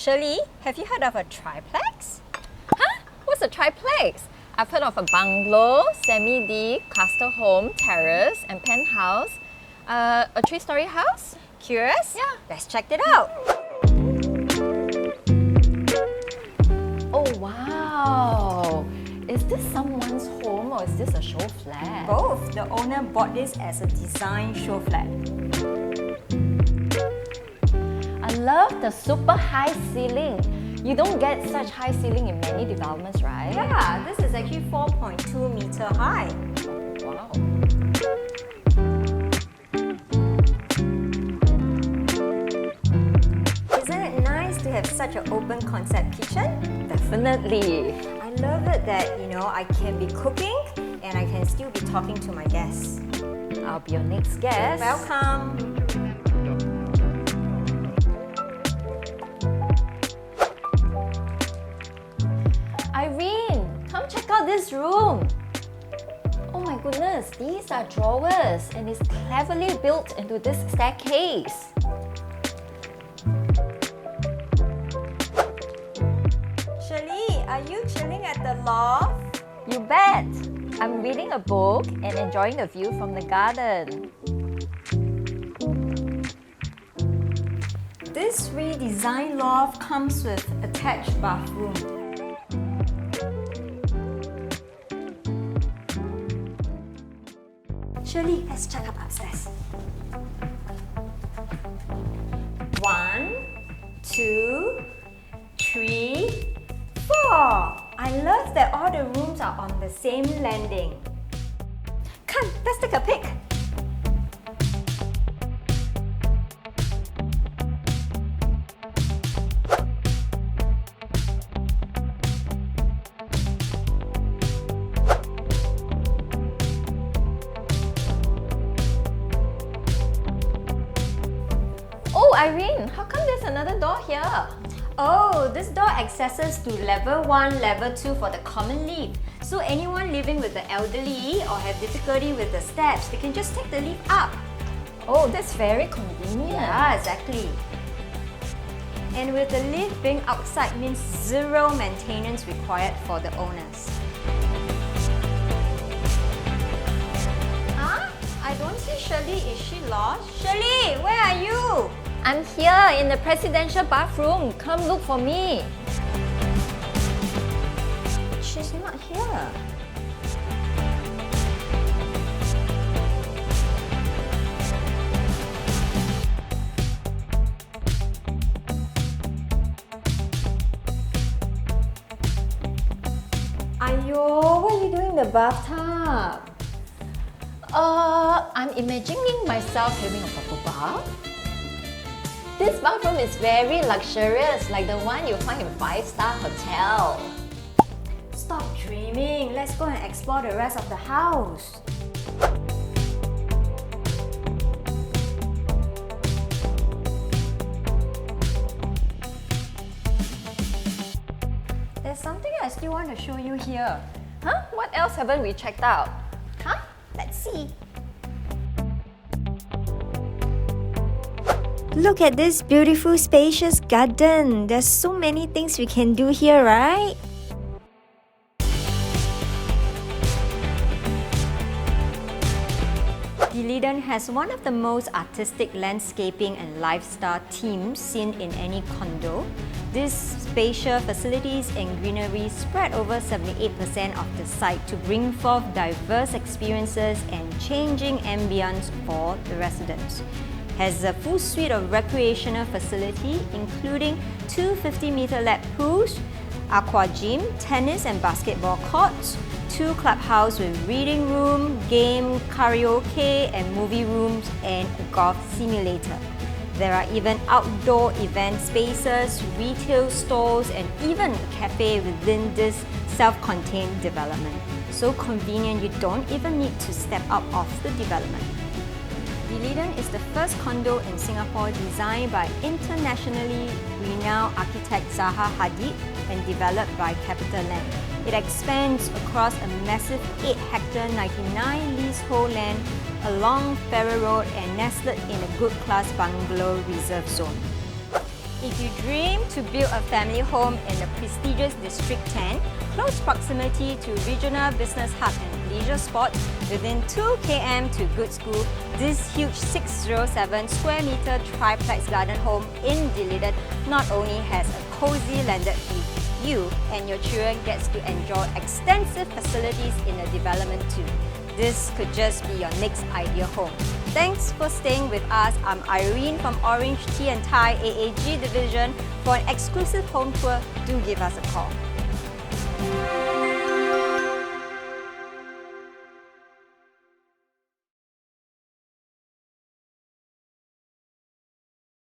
Shirley, have you heard of a triplex? Huh? What's a triplex? I've heard of a bungalow, semi-D, cluster home, terrace and penthouse. A 3-story house? Curious? Yeah. Let's check it out. Oh wow! Is this someone's home or is this a show flat? Both. The owner bought this as a design show flat. I love the super high ceiling. You don't get such high ceiling in many developments, right? Yeah, this is actually 4.2 meter high. Wow. Isn't it nice to have such an open concept kitchen? Definitely. I love it that, I can be cooking and I can still be talking to my guests. I'll be your next guest. Welcome. Irene, come check out this room. Oh my goodness, these are drawers and it's cleverly built into this staircase. Shirley, are you chilling at the loft? You bet! I'm reading a book and enjoying the view from the garden. This redesigned loft comes with attached bathroom. Shirley, let's check out upstairs. 1, 2, 3, 4. I love that all the rooms are on the same landing. Come, let's take a pic. Oh Irene, how come there's another door here? Oh, this door accesses to level 1, level 2 for the common lift. So anyone living with the elderly or have difficulty with the steps, they can just take the lift up. Oh, that's very convenient. Yeah, exactly. And with the lift being outside means zero maintenance required for the owners. Huh? I don't see Shirley. Is she lost? Shirley, where are you? I'm here in the presidential bathroom. Come look for me. She's not here. Ayo, what are you doing in the bathtub? I'm imagining myself having a bubble bath. This bathroom is very luxurious, like the one you find in 5-star hotel. Stop dreaming. Let's go and explore the rest of the house. There's something I still want to show you here. Huh? What else haven't we checked out? Huh? Let's see. Look at this beautiful spacious garden. There's so many things we can do here, right? Leedon has one of the most artistic landscaping and lifestyle themes seen in any condo. These spacious facilities and greenery spread over 78% of the site to bring forth diverse experiences and changing ambience for the residents. Has a full suite of recreational facility, including 2 50-meter lap pools, aqua gym, tennis and basketball courts, 2 clubhouse with reading room, game, karaoke and movie rooms, and a golf simulator. There are even outdoor event spaces, retail stores, and even a cafe within this self-contained development. So convenient, you don't even need to step out of the development. Leedon is the first condo in Singapore designed by internationally renowned architect Zaha Hadid and developed by CapitaLand. It expands across a massive 8-hectare 99 leasehold land along Ferrer Road and nestled in a good class bungalow reserve zone. If you dream to build a family home in the prestigious District 10, close proximity to regional business hub and leisure spots within 2 km to good school, this huge 607 square meter triplex garden home in Leedon not only has a cozy landed fee, you and your children gets to enjoy extensive facilities in the development too. This could just be your next ideal home. Thanks for staying with us. I'm Irene from OrangeTee and Thai AAG Division. For an exclusive home tour, do give us a call.